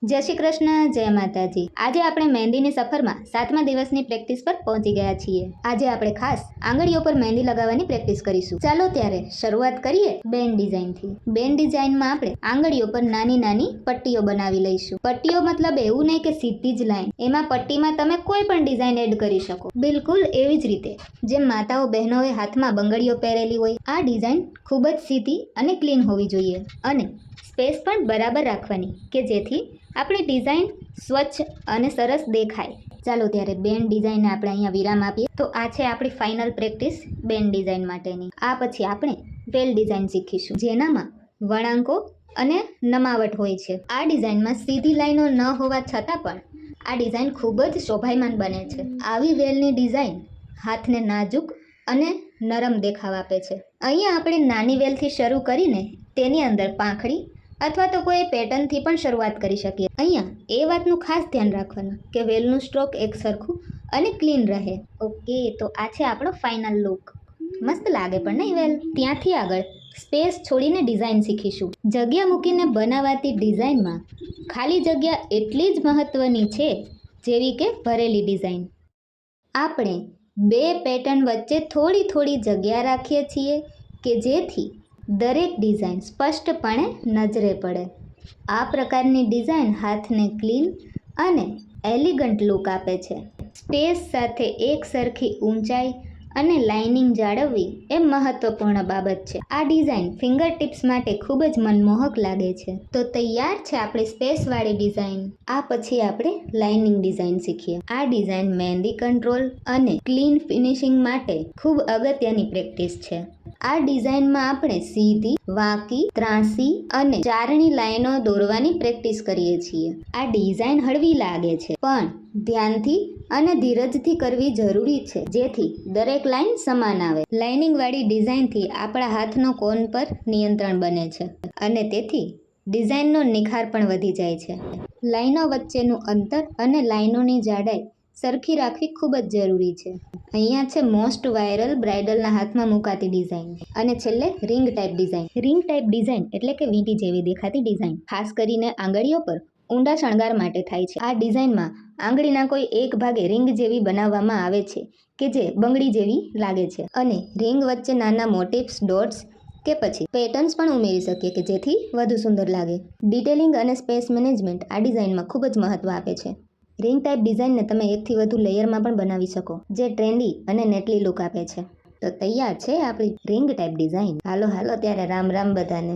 જય શ્રી કૃષ્ણ, જય માતાજી। આજે આપણે મહેંદીની સફરમાં 7મા દિવસની પ્રેક્ટિસ પર પહોંચી ગયા છીએ। આજે આપણે ખાસ આંગળીઓ પર મહેંદી લગાવવાની પ્રેક્ટિસ કરીશું। ચાલો ત્યારે શરૂઆત કરીએ બેન્ડ ડિઝાઇનથી। બેન્ડ ડિઝાઇનમાં આપણે આંગળીઓ પર નાની નાની પટ્ટીઓ બનાવી લઈશું। પટ્ટીઓ મતલબ એવું નહીં કે સીધી જ લાઈન, એમાં પટ્ટીમાં તમે કોઈ પણ ડિઝાઇન એડ કરી શકો। બિલકુલ એવી જ રીતે જેમ માતાઓ બહેનોએ હાથમાં બંગડીઓ પહેરેલી હોય, આ ડિઝાઇન ખૂબ જ સીધી અને ક્લીન હોવી જોઈએ અને સ્પેસ પણ બરાબર રાખવાની કે જેથી આપણી ડિઝાઇન સ્વચ્છ અને સરસ દેખાય। ચાલો ત્યારે બેન્ડ ડિઝાઇનને આપણે અહીંયા વિરામ આપીએ। તો આ છે આપણી ફાઇનલ પ્રેક્ટિસ બેન્ડ ડિઝાઇન માટેની। આ પછી આપણે વેલ ડિઝાઇન શીખીશું, જેનામાં વળાંકો અને નમાવટ હોય છે। આ ડિઝાઇનમાં સીધી લાઈનો ન હોવા છતાં પણ આ ડિઝાઇન ખૂબ જ શોભાયમાન બને છે। આવી વેલની ડિઝાઇન હાથને નાજુક અને નરમ દેખાવ આપે છે। અહીંયા આપણે નાની વેલથી શરૂ કરીને તેની અંદર પાંખડી અથવા તો કોઈ પેટર્નથી પણ શરૂઆત કરી શકીએ। અહીંયા એ વાતનું ખાસ ધ્યાન રાખવાનું કે વેલનું સ્ટ્રોક એક સરખું અને ક્લીન રહે। ઓકે, તો આ છે આપણો ફાઇનલ લુક। મસ્ત લાગે પણ નહીં વેલ? ત્યાંથી આગળ સ્પેસ છોડીને ડિઝાઇન શીખીશું। જગ્યા મૂકીને બનાવાતી ડિઝાઇનમાં ખાલી જગ્યા એટલી જ મહત્ત્વની છે જેવી કે ભરેલી ડિઝાઇન। આપણે બે પેટર્ન વચ્ચે થોડી થોડી જગ્યા રાખીએ છીએ કે જેથી દરેક ડિઝાઇન સ્પષ્ટપણે નજરે પડે। આ પ્રકારની ડિઝાઇન હાથને ક્લીન અને એલિગન્ટ લુક આપે છે। સ્પેસ સાથે એક સરખી ઊંચાઈ અને લાઇનિંગ જાળવવી એ મહત્વપૂર્ણ બાબત છે। આ ડિઝાઇન ફિંગર ટિપ્સ માટે ખૂબ જ મનમોહક લાગે છે। તો તૈયાર છે આપણી સ્પેસવાળી ડિઝાઇન। આ પછી આપણે લાઇનિંગ ડિઝાઇન શીખીએ। આ ડિઝાઇન મહેંદી કંટ્રોલ અને ક્લીન ફિનિશિંગ માટે ખૂબ અગત્યની પ્રેક્ટિસ છે। આ ડિઝાઇનમાં આપણે સીધી, વાંકી, ત્રાંસી અને ચારણી લાઈનો દોરવાની પ્રેક્ટિસ કરીએ છીએ। આ ડિઝાઇન હળવી લાગે છે પણ ધ્યાનથી અને ધીરજથી કરવી જરૂરી છે જેથી દરેક લાઈન સમાન આવે। લાઇનિંગ વાળી ડિઝાઇનથી આપણા હાથનો કોન પર નિયંત્રણ બને છે અને તેથી ડિઝાઇનનો નિખાર પણ વધી જાય છે। લાઈનો વચ્ચેનું અંતર અને લાઈનોની જાડાઈ સરખી રાખવી ખૂબ જ જરૂરી છે। અહીંયા છે મોસ્ટ વાયરલ બ્રાઇડલના હાથમાં મુકાતી ડિઝાઇન અને છેલ્લે ring type design. Ring type design એટલે કે વીંટી જેવી દેખાતી ડિઝાઇન ખાસ કરીને આંગળીઓ પર ઊંડા શણગાર માટે થાય છે। આ ડિઝાઇનમાં આંગળીના કોઈ એક ભાગે રિંગ જેવી બનાવવામાં આવે છે કે જે બંગડી જેવી લાગે છે અને રિંગ વચ્ચે નાના મોટિવ્સ, ડોટ્સ કે પછી પેટર્ન્સ પણ ઉમેરી શકીએ કે જેથી વધુ સુંદર લાગે। ડિટેલિંગ અને સ્પેસ મેનેજમેન્ટ આ ડિઝાઇનમાં ખૂબ જ મહત્ત્વ આપે છે। રિંગ ટાઈપ ડિઝાઇનને તમે એકથી વધુ લેયરમાં પણ બનાવી શકો જે ટ્રેન્ડી અને નેટલી લુક આપે છે। તો તૈયાર છે આપણી રિંગ ટાઈપ ડિઝાઇન। હાલો ત્યારે રામ રામ બધાને।